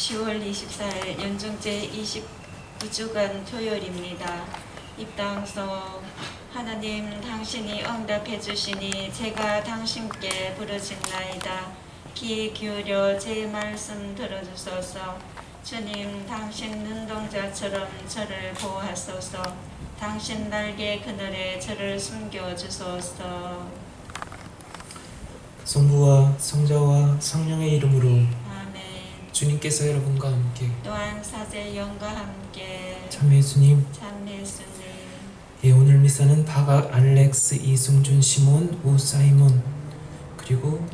10월 24일 연중제 29주간 토요일입니다. 입당소 하나님 당신이 응답해 주시니 제가 당신께 부르짖나이다. 귀 기울여 제 말씀 들어주소서. 주님 당신 눈동자처럼 저를 보호하소서. 당신 날개 그늘에 저를 숨겨주소서. 성부와 성자와 성령의 이름으로 아멘. 주님께서 여러분과 함께 또한 사제 영과 함께 참 예수님. 참 예수님. 예, 오늘 미사는 박악, 알렉스, 이승준, 시몬, 우사이몬 그리고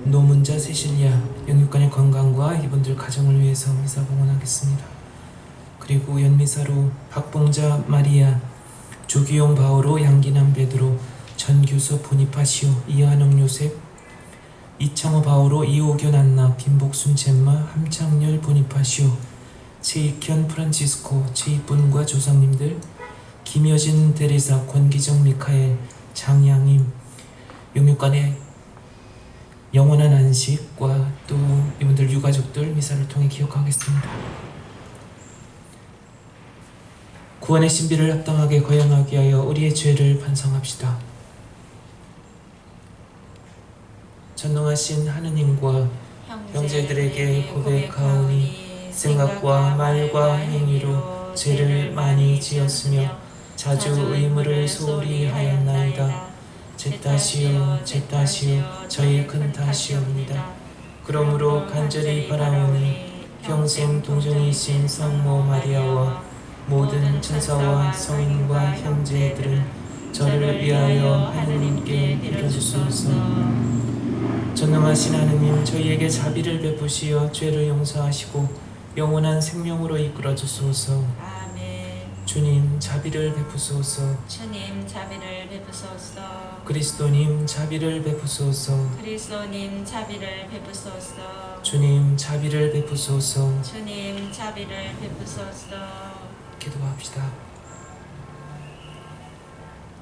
노문자, 세실리아 영육간의 건강과 이분들 가정을 위해서 미사 봉헌하겠습니다. 그리고 연미사로 박봉자, 마리아, 조기용, 바오로, 양기남, 베드로, 전규서, 보니파시오, 이한영, 요셉, 이창호, 바오로, 이호견, 안나, 김복순, 젬마, 함창열, 보니파시오, 최익현, 프란치스코, 최이쁜과 조상님들, 김여진, 데레사, 권기정, 미카엘, 장양임, 영육간의 영원한 안식과 또 이분들 유가족들 미사를 통해 기억하겠습니다. 구원의 신비를 합당하게 거행하기 위하여 우리의 죄를 반성합시다. 전능하신 하느님과 형제들에게 고백하오니 생각과 말과 행위로 죄를 많이 지었으며 자주 의무를 소홀히 하였나이다. 제 탓이요 제 탓이요 저의 큰 탓이옵니다. 그러므로 간절히 바라오니 평생 동정이신 성모 마리아와 모든 천사와 성인과 형제들은 저를 위하여 하느님께 빌어주소서. 전능하신 하느님, 저희에게 자비를 베푸시어 죄를 용서하시고 영원한 생명으로 이끌어 주소서. 아멘. 주님, 자비를 베푸소서. 주님 자비를 베푸소서. 그리스도님, 자비를 베푸소서. 그리스도님 자비를 베푸소서. 주님, 자비를 베푸소서. 주님 자비를 베푸소서. 기도합시다.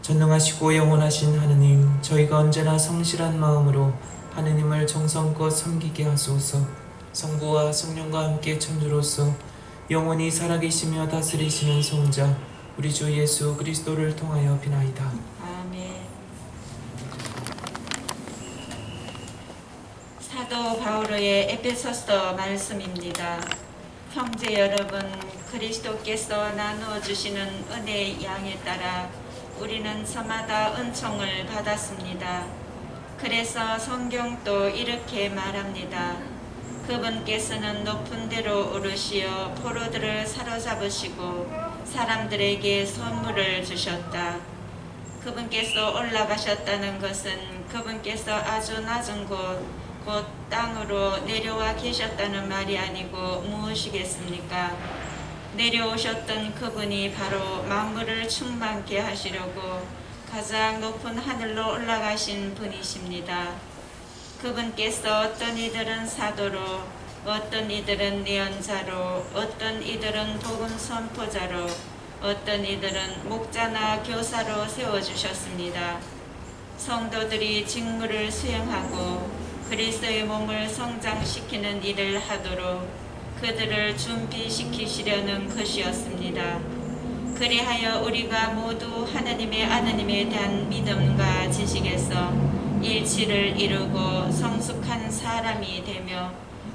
전능하시고 영원하신 하느님, 저희가 언제나 성실한 마음으로 하느님을 정성껏 섬기게 하소서. 성부와 성령과 함께 천주로서 영원히 살아계시며 다스리시는 성자 우리 주 예수 그리스도를 통하여 비나이다. 아멘. 사도 바오로의 에베소서 말씀입니다. 형제 여러분, 그리스도께서 나누어 주시는 은혜의 양에 따라 우리는 저마다 은총을 받았습니다. 그래서 성경도 이렇게 말합니다. 그분께서는 높은 데로 오르시어 포로들을 사로잡으시고 사람들에게 선물을 주셨다. 그분께서 올라가셨다는 것은 그분께서 아주 낮은 곧 땅으로 내려와 계셨다는 말이 아니고 무엇이겠습니까? 내려오셨던 그분이 바로 만물을 충만케 하시려고 가장 높은 하늘로 올라가신 분이십니다. 그분께서 어떤 이들은 사도로, 어떤 이들은 예언자로, 어떤 이들은 복음 선포자로, 어떤 이들은 목자나 교사로 세워주셨습니다. 성도들이 직무를 수행하고 그리스도의 몸을 성장시키는 일을 하도록 그들을 준비시키시려는 것이었습니다. 그리하여 우리가 모두 하나님의 아드님에 대한 믿음과 지식에서 일치를 이루고 성숙한 사람이 되며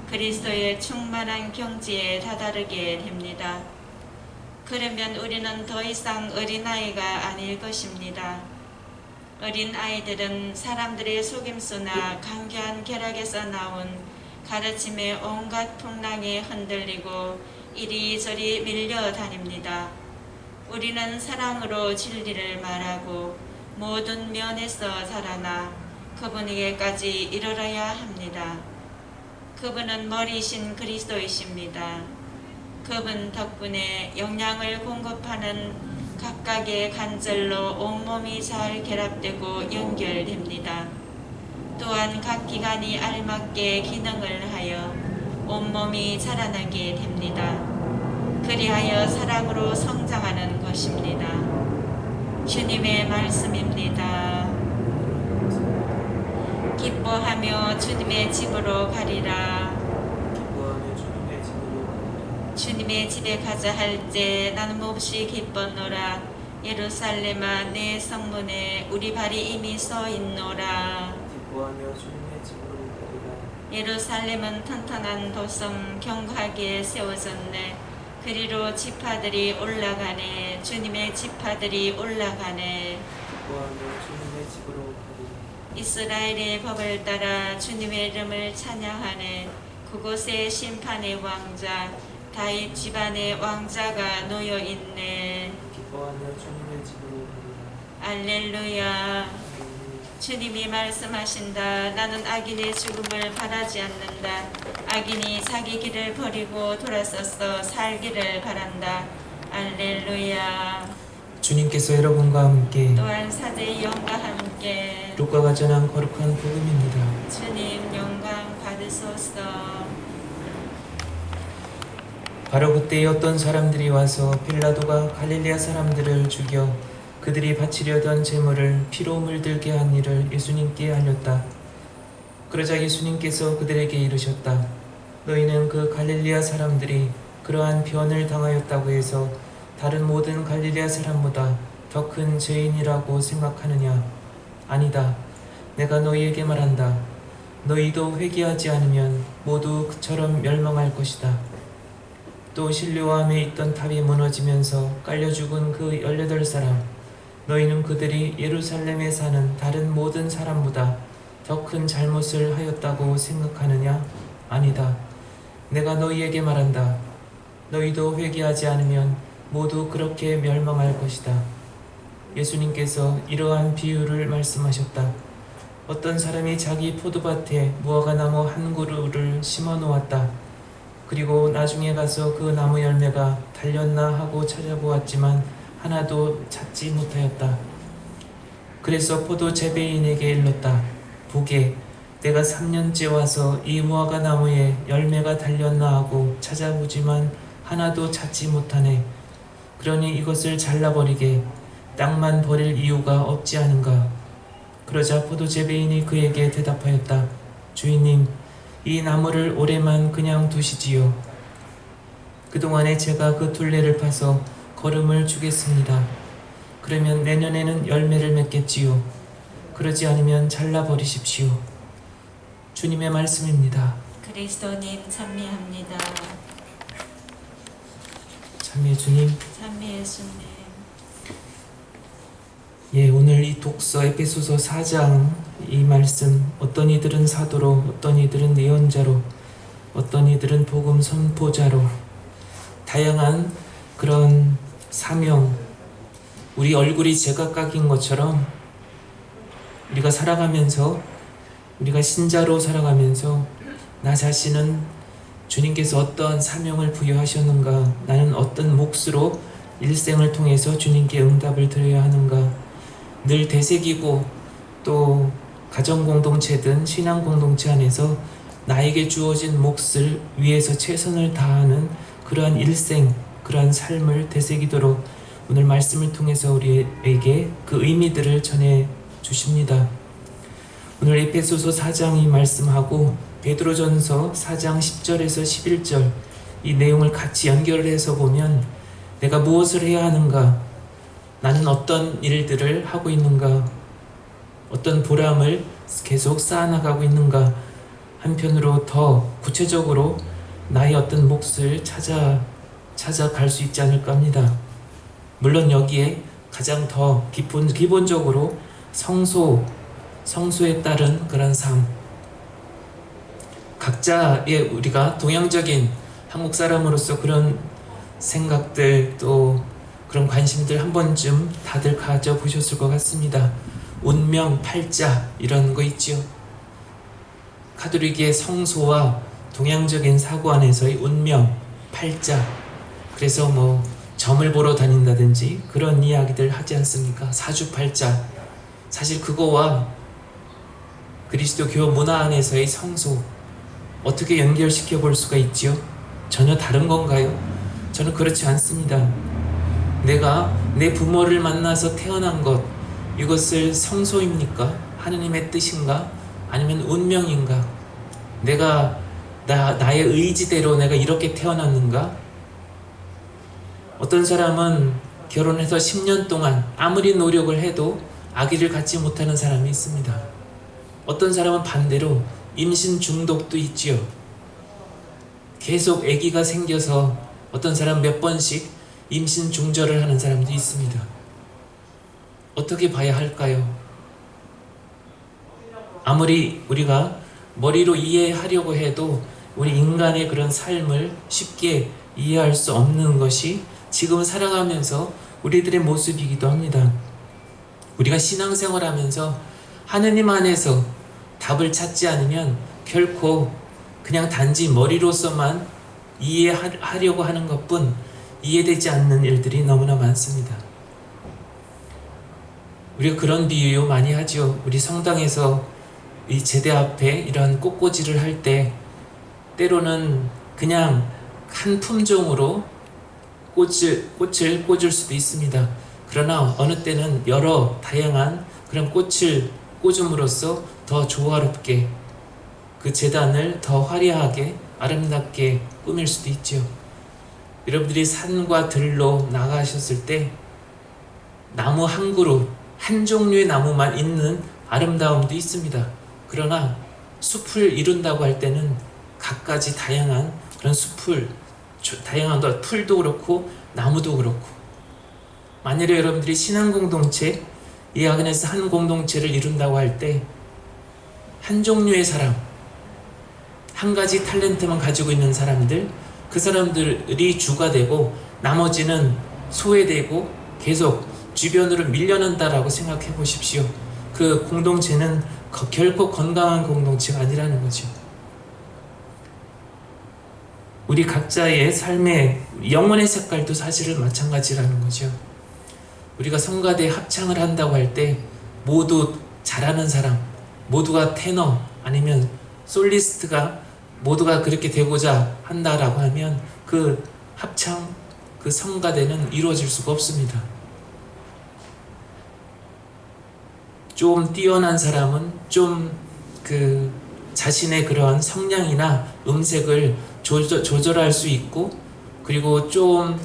그리스도의 충만한 경지에 다다르게 됩니다. 그러면 우리는 더 이상 어린아이가 아닐 것입니다. 어린아이들은 사람들의 속임수나 간교한 쾌락에서 나온 가르침의 온갖 풍랑에 흔들리고 이리저리 밀려다닙니다. 우리는 사랑으로 진리를 말하고 모든 면에서 자라나 그분에게까지 이르러야 합니다. 그분은 머리이신 그리스도이십니다. 그분 덕분에 영양을 공급하는 각각의 관절로 온몸이 잘 결합되고 연결됩니다. 또한 각 기관이 알맞게 기능을 하여 온몸이 자라나게 됩니다. 그리하여 사랑으로 성장하는 것입니다. 주님의 말씀입니다. 기뻐하며 주님의 집으로 가리라. 기뻐하며 주님의 집으로 주님의 집에 가자 할 때 나는 몹시 기뻤노라. 예루살렘아 내 성문에 우리 발이 이미 서 있노라. 기뻐하며 주님의 집으로 가리라. 예루살렘은 튼튼한 도성 견고하게 세워졌네. 그리로 지파들이 올라가네. 주님의 지파들이 올라가네. 기뻐하며 주님의 집으로 가리라. 이스라엘의 법을 따라 주님의 이름을 찬양하네. 그곳에 심판의 왕자 다윗 집안의 왕자가 놓여 있네. 기뻐하며 주님의 집으로 가리라. 알렐루야. 주님이 말씀하신다. 나는 악인의 죽음을 바라지 않는다. 악인이 자기 길을 버리고 돌아서서 살기를 바란다. 알렐루야. 주님께서 여러분과 함께 또한 사제의 영과 함께 루카가 전한 거룩한 복음입니다. 주님 영광 받으소서. 바로 그때 어떤 사람들이 와서 빌라도가 갈릴레아 사람들을 죽여 그들이 바치려던 제물을 피로 물들게 한 일을 예수님께 알렸다. 그러자 예수님께서 그들에게 이르셨다. 너희는 그 갈릴레아 사람들이 그러한 변을 당하였다고 해서 다른 모든 갈릴레아 사람보다 더 큰 죄인이라고 생각하느냐? 아니다. 내가 너희에게 말한다. 너희도 회개하지 않으면 모두 그처럼 멸망할 것이다. 또 실로암에 있던 탑이 무너지면서 깔려 죽은 그 18사람, 너희는 그들이 예루살렘에 사는 다른 모든 사람보다 더 큰 잘못을 하였다고 생각하느냐? 아니다. 내가 너희에게 말한다. 너희도 회개하지 않으면 모두 그렇게 멸망할 것이다. 예수님께서 이러한 비유를 말씀하셨다. 어떤 사람이 자기 포도밭에 무화과나무 한 그루를 심어 놓았다. 그리고 나중에 가서 그 나무 열매가 달렸나 하고 찾아보았지만 하나도 찾지 못하였다. 그래서 포도 재배인에게 일렀다. 보게, 내가 3년째 와서 이 무화과 나무에 열매가 달렸나 하고 찾아보지만 하나도 찾지 못하네. 그러니 이것을 잘라버리게, 땅만 버릴 이유가 없지 않은가. 그러자 포도 재배인이 그에게 대답하였다. 주인님, 이 나무를 올해만 그냥 두시지요. 그동안에 제가 그 둘레를 파서 거름을 주겠습니다. 그러면 내년에는 열매를 맺겠지요. 그러지 않으면 잘라버리십시오. 주님의 말씀입니다. 그리스도님 찬미합니다. 참여 주님. 찬미 예수님. 예, 오늘 이 독서 에베소서 4장 이 말씀, 어떤 이들은 사도로, 어떤 이들은 예언자로, 어떤 이들은 복음 선포자로, 다양한 그런 사명, 우리 얼굴이 제각각인 것처럼 우리가 살아가면서, 우리가 신자로 살아가면서 나 자신은 주님께서 어떤 사명을 부여하셨는가, 나는 어떤 몫으로 일생을 통해서 주님께 응답을 드려야 하는가, 늘 되새기고 또 가정공동체든 신앙공동체 안에서 나에게 주어진 몫을 위해서 최선을 다하는 그러한 일생, 그러한 삶을 되새기도록 오늘 말씀을 통해서 우리에게 그 의미들을 전해 주십니다. 오늘 에베소서 4장이 말씀하고 베드로전서 4장 10절에서 11절 이 내용을 같이 연결을 해서 보면 내가 무엇을 해야 하는가, 나는 어떤 일들을 하고 있는가, 어떤 보람을 계속 쌓아나가고 있는가, 한편으로 더 구체적으로 나의 어떤 몫을 찾아갈 수 있지 않을까 합니다. 물론 여기에 가장 더 기본적으로 성소에 따른 그런 삶, 각자의 우리가 동양적인 한국 사람으로서 그런 생각들 또 그런 관심들 한 번쯤 다들 가져보셨을 것 같습니다. 운명, 팔자 이런 거 있죠. 가톨릭의 성소와 동양적인 사고 안에서의 운명, 팔자, 그래서 뭐 점을 보러 다닌다든지 그런 이야기들 하지 않습니까? 사주팔자. 사실 그거와 그리스도교 문화 안에서의 성소 어떻게 연결시켜 볼 수가 있지요? 전혀 다른 건가요? 저는 그렇지 않습니다. 내가 내 부모를 만나서 태어난 것, 이것을 성소입니까? 하느님의 뜻인가? 아니면 운명인가? 나의 의지대로 내가 이렇게 태어났는가? 어떤 사람은 결혼해서 10년 동안 아무리 노력을 해도 아기를 갖지 못하는 사람이 있습니다. 어떤 사람은 반대로 임신 중독도 있지요. 계속 아기가 생겨서 어떤 사람 몇 번씩 임신 중절을 하는 사람도 있습니다. 어떻게 봐야 할까요? 아무리 우리가 머리로 이해하려고 해도 우리 인간의 그런 삶을 쉽게 이해할 수 없는 것이 지금 살아가면서 우리들의 모습이기도 합니다. 우리가 신앙생활하면서 하느님 안에서 답을 찾지 않으면 결코 그냥 단지 머리로서만 이해하려고 하는 것뿐 이해되지 않는 일들이 너무나 많습니다. 우리가 그런 비유 많이 하죠. 우리 성당에서 이 제대 앞에 이런 꽃꽂이를 할 때 때로는 그냥 한 품종으로 꽃을 꽂을 수도 있습니다. 그러나 어느 때는 여러 다양한 그런 꽃을 꽂음으로써 더 조화롭게 그 제단을 더 화려하게 아름답게 꾸밀 수도 있죠. 여러분들이 산과 들로 나가셨을 때 나무 한 그루, 한 종류의 나무만 있는 아름다움도 있습니다. 그러나 숲을 이룬다고 할 때는 갖가지 다양한 그런 숲을, 다양한 것, 풀도 그렇고 나무도 그렇고, 만일에 여러분들이 신앙 공동체, 이 안에서 한 공동체를 이룬다고 할 때 한 종류의 사람, 한 가지 탤런트만 가지고 있는 사람들, 그 사람들이 주가 되고 나머지는 소외되고 계속 주변으로 밀려난다라고 생각해 보십시오. 그 공동체는 결코 건강한 공동체가 아니라는 거죠. 우리 각자의 삶의 영혼의 색깔도 사실은 마찬가지라는 거죠. 우리가 성가대 합창을 한다고 할 때 모두 잘하는 사람, 모두가 테너 아니면 솔리스트가 모두가 그렇게 되고자 한다라고 하면 그 합창, 그 성가대는 이루어질 수가 없습니다. 좀 뛰어난 사람은 좀 그 자신의 그러한 성량이나 음색을 조절할 수 있고, 그리고 좀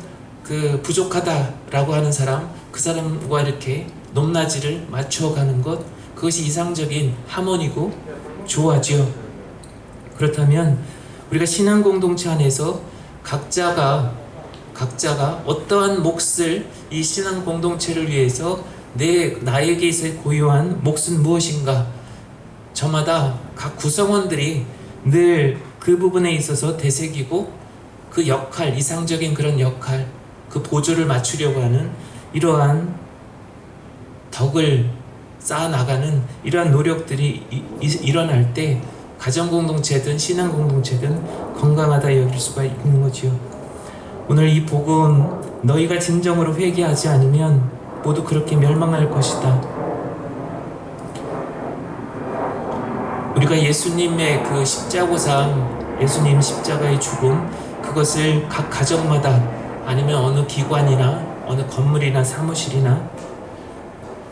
그 부족하다라고 하는 사람, 그 사람과 이렇게 높낮이를 맞춰가는 것, 그것이 이상적인 하모니고 조화죠. 그렇다면 우리가 신앙 공동체 안에서 각자가 어떠한 몫을 이 신앙 공동체를 위해서 나에게서 고유한 몫은 무엇인가, 저마다 각 구성원들이 늘 그 부분에 있어서 되새기고 그 역할, 이상적인 그런 역할, 그 보조를 맞추려고 하는 이러한 덕을 쌓아나가는 이러한 노력들이 일어날 때 가정공동체든 신앙공동체든 건강하다 여길 수가 있는 거지요. 오늘 이 복음, 너희가 진정으로 회개하지 않으면 모두 그렇게 멸망할 것이다. 우리가 예수님의 그 십자고상, 예수님 십자가의 죽음, 그것을 각 가정마다 아니면 어느 기관이나 어느 건물이나 사무실이나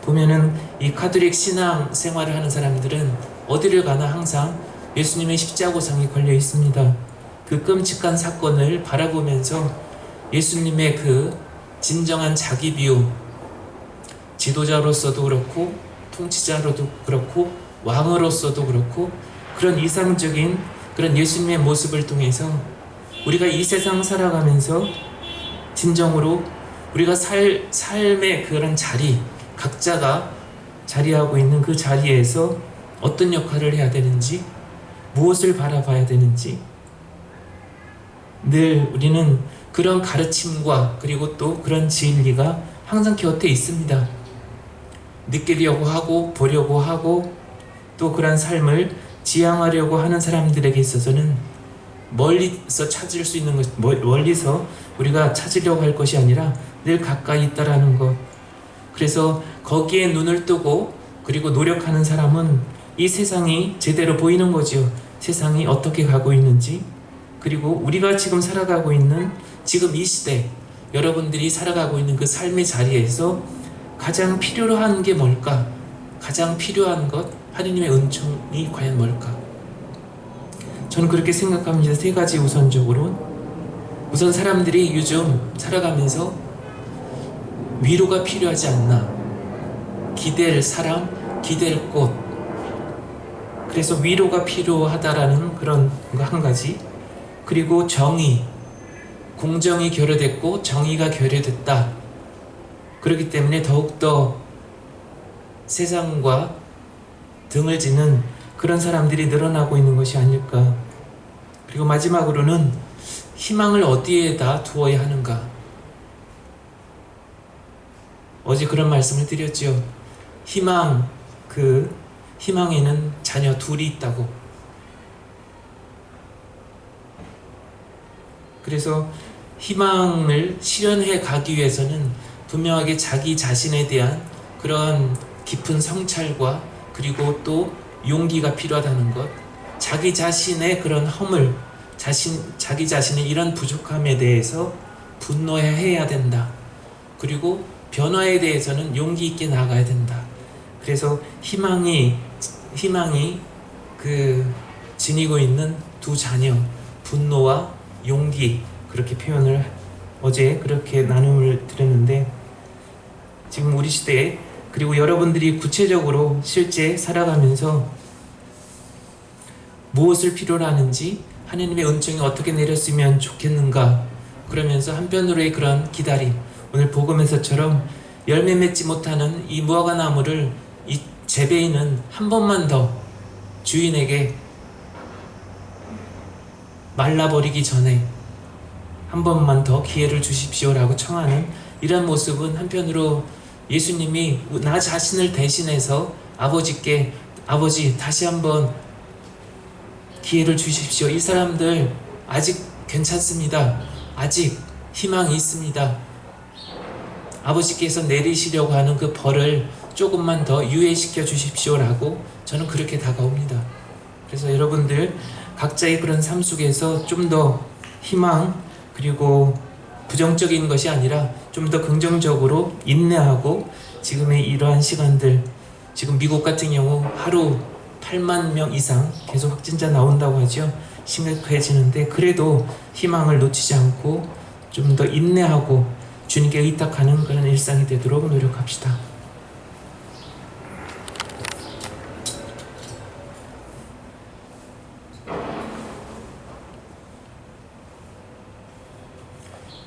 보면은 이 카톨릭 신앙 생활을 하는 사람들은 어디를 가나 항상 예수님의 십자고상이 걸려 있습니다. 그 끔찍한 사건을 바라보면서 예수님의 그 진정한 자기 비움, 지도자로서도 그렇고 통치자로도 그렇고 왕으로서도 그렇고 그런 이상적인 그런 예수님의 모습을 통해서 우리가 이 세상 살아가면서 진정으로 우리가 삶의 그런 자리, 각자가 자리하고 있는 그 자리에서 어떤 역할을 해야 되는지, 무엇을 바라봐야 되는지 늘 우리는 그런 가르침과 그리고 또 그런 진리가 항상 곁에 있습니다. 느끼려고 하고 보려고 하고 또 그런 삶을 지향하려고 하는 사람들에게 있어서는 멀리서 찾을 수 있는 것, 멀리서 우리가 찾으려고 할 것이 아니라 늘 가까이 있다라는 것. 그래서 거기에 눈을 뜨고 그리고 노력하는 사람은 이 세상이 제대로 보이는 거죠. 세상이 어떻게 가고 있는지, 그리고 우리가 지금 살아가고 있는 지금 이 시대, 여러분들이 살아가고 있는 그 삶의 자리에서 가장 필요로 하는 게 뭘까? 가장 필요한 것, 하느님의 은총이 과연 뭘까? 저는 그렇게 생각합니다. 세 가지 우선적으로. 우선 사람들이 요즘 살아가면서 위로가 필요하지 않나. 기댈 사람, 기댈 곳. 그래서 위로가 필요하다라는 그런 거 한 가지. 그리고 정의, 공정이 결여됐고 정의가 결여됐다. 그렇기 때문에 더욱더 세상과 등을 지는 그런 사람들이 늘어나고 있는 것이 아닐까. 그리고 마지막으로는 희망을 어디에다 두어야 하는가. 어제 그런 말씀을 드렸죠. 희망에는 자녀 둘이 있다고. 그래서 희망을 실현해 가기 위해서는 분명하게 자기 자신에 대한 그런 깊은 성찰과 그리고 또 용기가 필요하다는 것, 자기 자신의 그런 허물, 자기 자신의 이런 부족함에 대해서 분노해야 된다. 그리고 변화에 대해서는 용기 있게 나아가야 된다. 그래서 희망이 지니고 있는 두 자녀, 분노와 용기, 그렇게 표현을 어제 그렇게 나눔을 드렸는데, 지금 우리 시대에 그리고 여러분들이 구체적으로 실제 살아가면서 무엇을 필요로 하는지, 하나님의 은총이 어떻게 내렸으면 좋겠는가, 그러면서 한편으로의 그런 기다림, 오늘 복음에서처럼 열매 맺지 못하는 이 무화과 나무를 이 재배인은 한 번만 더 주인에게 말라버리기 전에 한 번만 더 기회를 주십시오라고 청하는 이런 모습은 한편으로 예수님이 나 자신을 대신해서 아버지께, 아버지 다시 한번 기회를 주십시오. 이 사람들 아직 괜찮습니다. 아직 희망이 있습니다. 아버지께서 내리시려고 하는 그 벌을 조금만 더 유예시켜 주십시오라고 저는 그렇게 다가옵니다. 그래서 여러분들 각자의 그런 삶 속에서 좀 더 희망, 그리고 부정적인 것이 아니라 좀 더 긍정적으로 인내하고, 지금의 이러한 시간들, 지금 미국 같은 경우 하루 8만 명 이상 계속 확진자 나온다고 하죠. 심각해지는데 그래도 희망을 놓치지 않고 좀 더 인내하고 주님께 의탁하는 그런 일상이 되도록 노력합시다.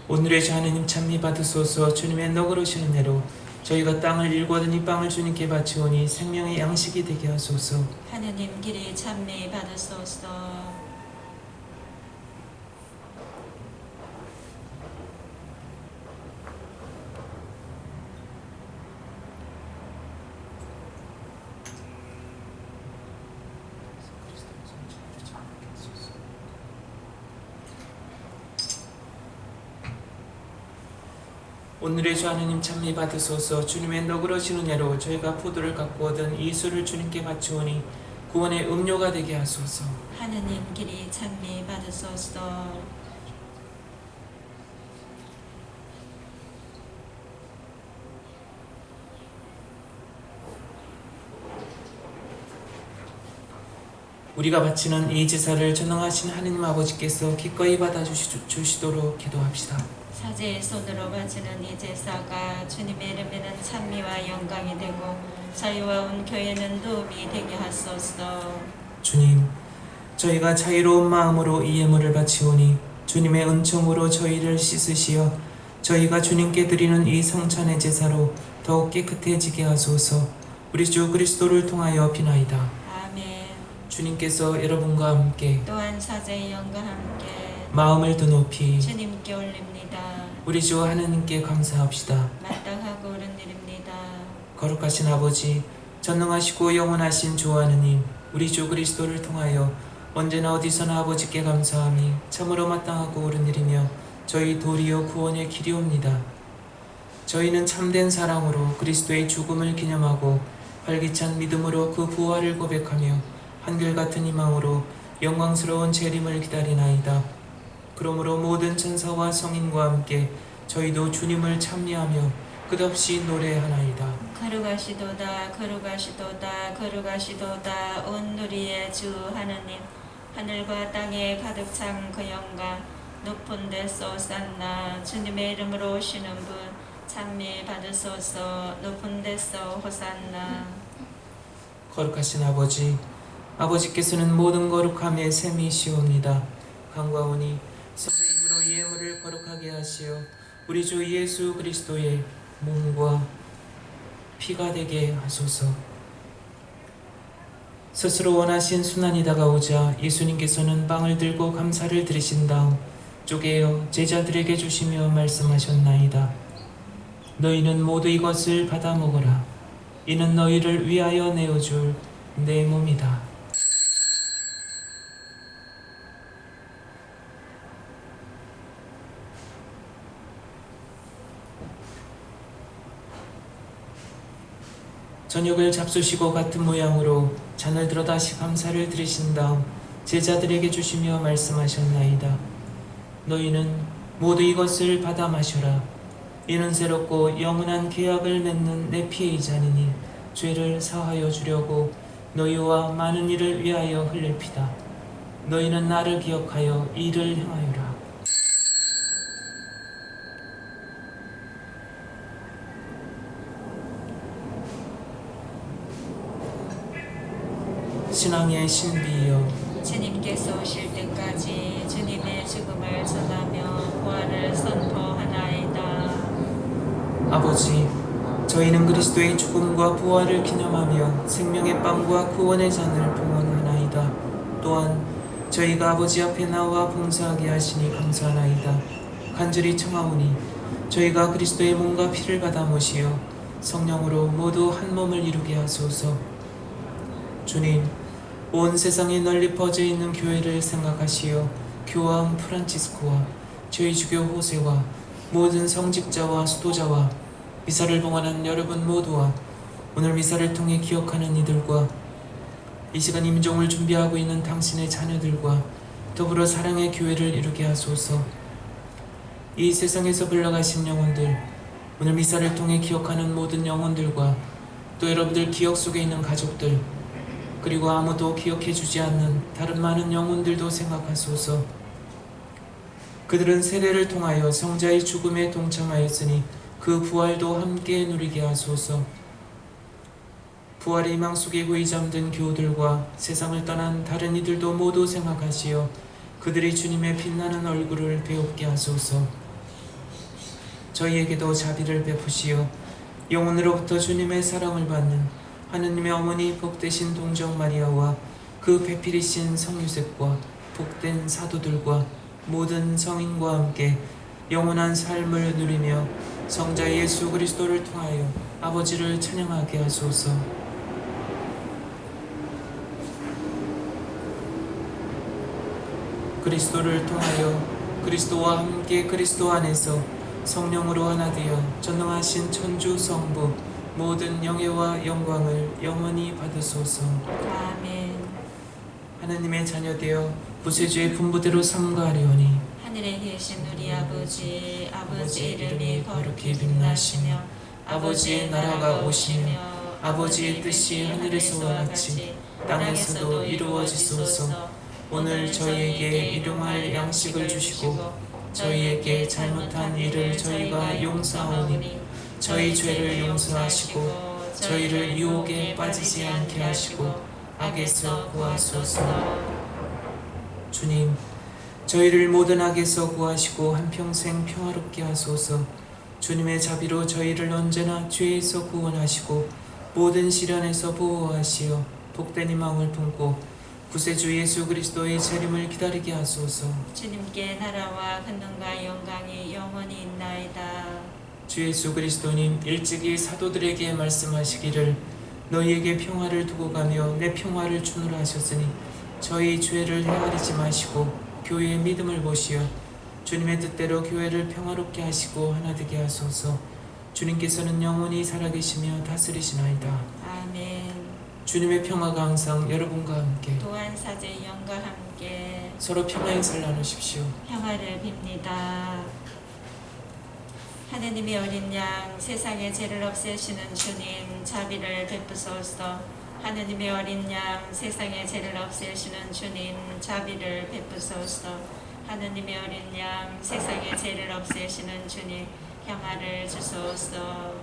오늘의 주 하느님 찬미 받으소서. 주님의 너그러우시는 대로 저희가 땅을 일고 얻은 이 빵을 주님께 바치오니 생명의 양식이 되게 하소서. 하느님 길이 찬미 받으소서. 오늘의 주 하느님 찬미 받으소서. 주님의 너그러우신 은혜로 저희가 포도를 갖고 얻은 이 술을 주님께 바치오니 구원의 음료가 되게 하소서. 하느님 길이 찬미 받으소서. 우리가 바치는 이 제사를 전능하신 하느님 아버지께서 기꺼이 받아주시도록 기도합시다. 사제의 손으로 바치는 이 제사가 주님의 이름에는 찬미와 영광이 되고 저희와 온 교회는 도움이 되게 하소서. 주님, 저희가 자유로운 마음으로 이 예물을 바치오니 주님의 은총으로 저희를 씻으시어 저희가 주님께 드리는 이 성찬의 제사로 더욱 깨끗해지게 하소서. 우리 주 그리스도를 통하여 비나이다. 아멘. 주님께서 여러분과 함께 또한 사제의 영과 함께 마음을 더 높이 주님께 올립니다. 우리 주 하느님께 감사합시다. 마땅하고 옳은 일입니다. 거룩하신 아버지, 전능하시고 영원하신 주 하느님, 우리 주 그리스도를 통하여 언제나 어디서나 아버지께 감사함이 참으로 마땅하고 옳은 일이며 저희 도리어 구원의 길이옵니다. 저희는 참된 사랑으로 그리스도의 죽음을 기념하고 활기찬 믿음으로 그 부활을 고백하며 한결같은 희망으로 영광스러운 재림을 기다리나이다. 그러므로 모든 천사와 성인과 함께 저희도 주님을 찬미하며 끝없이 노래하나이다. 거룩하시도다 거룩하시도다 거룩하시도다 온 누리의 주 하느님, 하늘과 땅에 가득 찬 그 영광, 높은 데서 싼나 주님의 이름으로 오시는 분 찬미 받으소서. 높은 데서 호산나. 거룩하신 아버지, 아버지께서는 모든 거룩함의 셈이시옵니다. 간과오니 성의 힘으로 예물을 거룩하게 하시어 우리 주 예수 그리스도의 몸과 피가 되게 하소서. 스스로 원하신 순환이 다가오자 예수님께서는 빵을 들고 감사를 드리신 다음 쪼개어 제자들에게 주시며 말씀하셨나이다. 너희는 모두 이것을 받아 먹어라. 이는 너희를 위하여 내어줄 내 몸이다. 저녁을 잡수시고 같은 모양으로 잔을 들어 다시 감사를 드리신 다음 제자들에게 주시며 말씀하셨나이다. 너희는 모두 이것을 받아 마셔라. 이는 새롭고 영원한 계약을 맺는 내 피의 잔이니 죄를 사하여 주려고 너희와 많은 이를 위하여 흘릴 피다. 너희는 나를 기억하여 이를 행하여라. 신앙의 신비여, 주님께서 오실 때까지 주님의 죽음을 전하며 부활을 선포하나이다. 아버지, 저희는 그리스도의 죽음과 부활을 기념하며 생명의 빵과 구원의 잔을 봉헌하나이다. 또한 저희가 아버지 앞에 나와 봉사하게 하시니 감사하나이다. 간절히 청하오니 저희가 그리스도의 몸과 피를 받아 모시어 성령으로 모두 한 몸을 이루게 하소서. 주님, 온 세상에 널리 퍼져 있는 교회를 생각하시어 교황 프란치스코와 저희 주교 호세와 모든 성직자와 수도자와 미사를 봉헌한 여러분 모두와 오늘 미사를 통해 기억하는 이들과 이 시간 임종을 준비하고 있는 당신의 자녀들과 더불어 사랑의 교회를 이루게 하소서. 이 세상에서 불러가신 영혼들, 오늘 미사를 통해 기억하는 모든 영혼들과 또 여러분들 기억 속에 있는 가족들, 그리고 아무도 기억해주지 않는 다른 많은 영혼들도 생각하소서. 그들은 세례를 통하여 성자의 죽음에 동참하였으니 그 부활도 함께 누리게 하소서. 부활의 희망 속에 고이 잠든 교우들과 세상을 떠난 다른 이들도 모두 생각하시어 그들이 주님의 빛나는 얼굴을 배웁게 하소서. 저희에게도 자비를 베푸시어 영혼으로부터 주님의 사랑을 받는 하느님의 어머니 복되신 동정 마리아와 그 배필이신 성유셉과 복된 사도들과 모든 성인과 함께 영원한 삶을 누리며 성자 예수 그리스도를 통하여 아버지를 찬양하게 하소서. 그리스도를 통하여 그리스도와 함께 그리스도 안에서 성령으로 하나 되어 전능하신 천주 성부 모든 영예와 영광을 영원히 받으소서. 아멘. 하나님의 자녀되어 부세주의 분부대로 삼가하려니 하늘에 계신 우리 아버지, 아버지 이름이 거룩히 빛나시며 아버지의 나라가 오시며 아버지의 뜻이 하늘에서와 같이 땅에서도 이루어지소서. 오늘 저희에게 일용할 양식을 주시고 저희에게 잘못한 일을 저희가 용서하오니 저희 죄를 용서하시고 저희를 유혹에 빠지지 않게 하시고 악에서 구하소서. 주님, 저희를 모든 악에서 구하시고 한평생 평화롭게 하소서. 주님의 자비로 저희를 언제나 죄에서 구원하시고 모든 시련에서 보호하시어 복된 희망을 품고 구세주 예수 그리스도의 재림을 기다리게 하소서. 주님께 나라와 권능과 영광이 영원히 있나이다. 주 예수 그리스도님 일찍이 사도들에게 말씀하시기를 너희에게 평화를 두고 가며 내 평화를 주노라 하셨으니 저희 죄를 헤아리지 마시고 교회의 믿음을 보시어 주님의 뜻대로 교회를 평화롭게 하시고 하나 되게 하소서. 주님께서는 영원히 살아계시며 다스리시나이다. 아멘. 주님의 평화가 항상 여러분과 함께 또한 사제의 영과 함께 서로 평화의 살 나누십시오. 평화를 빕니다. 하느님의 어린 양 세상의 죄를 없애시는 주님 자비를 베푸소서. 하느님의 어린 양 세상의 죄를 없애시는 주님 자비를 베푸소서. 하느님의 어린 양 세상의 죄를 없애시는 주님 평화를 주소서.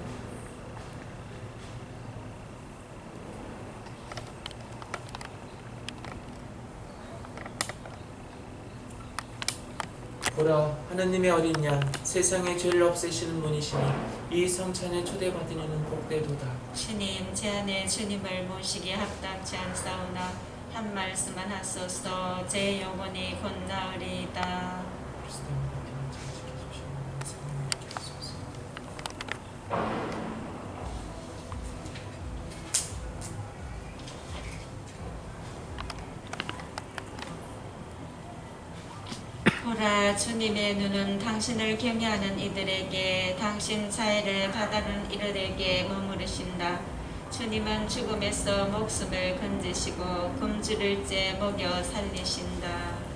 보라, 하느님의 어린 양 세상의 죄를 없애시는 분이시니 이 성찬에 초대받은 이는 복되도다. 주님 제 안에 주님을 모시기 합당치 않사오나 한 말씀만 하소서. 제 영혼이 곧 나으리이다. 그리스도의 평안을 지키소서. 성령을 주소서. 보라, 주님의 눈은 당신을 경외하는 이들에게, 당신 자애를 다다른 이들에게 머무르신다. 주님은 죽음에서 목숨을 건지시고 굶주릴 자 먹여 살리신다.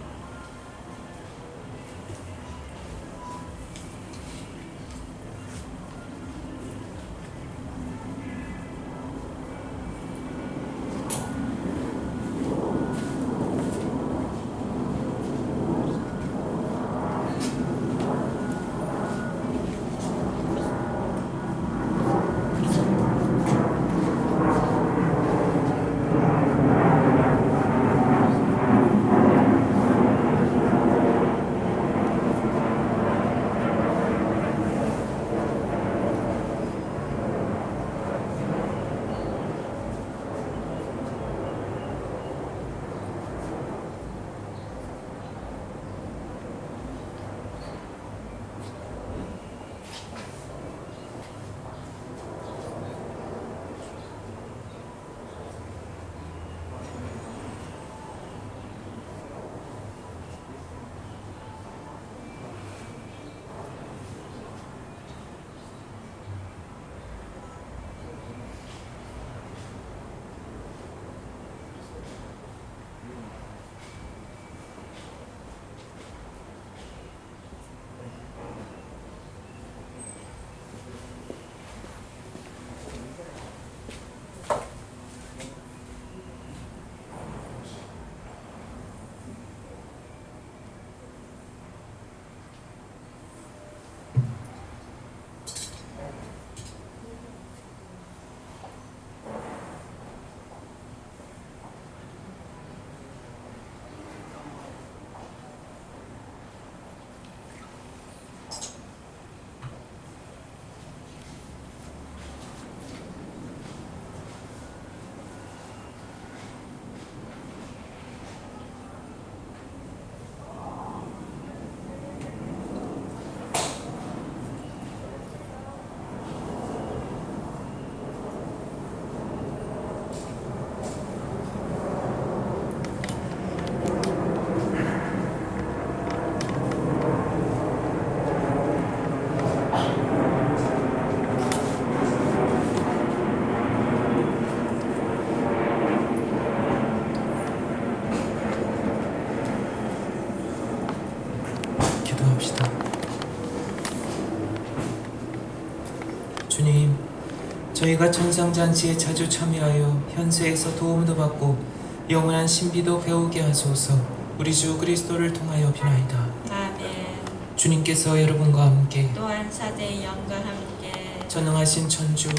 기도합시다. 주님, 저희가 천상잔치에 자주 참여하여 현세에서 도움도 받고 영원한 신비도 배우게 하소서. 우리 주 그리스도를 통하여 비나이다. 아멘. 주님께서 여러분과 함께 또한 사제의 영과 함께 전능하신 천주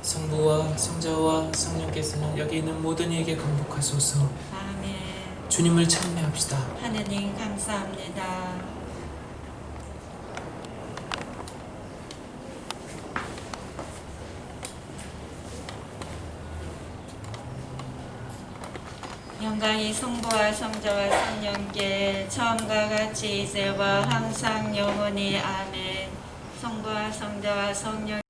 성부와 성자와 성령께서는 여기 있는 모든 이에게 감독하소서. 아멘. 주님을 찬미합시다. 하느님 감사합니다. 영광이 성부와 성자와 성령께 처음과 같이 이제와 항상 영원히 아멘. 성부와 성자와 성령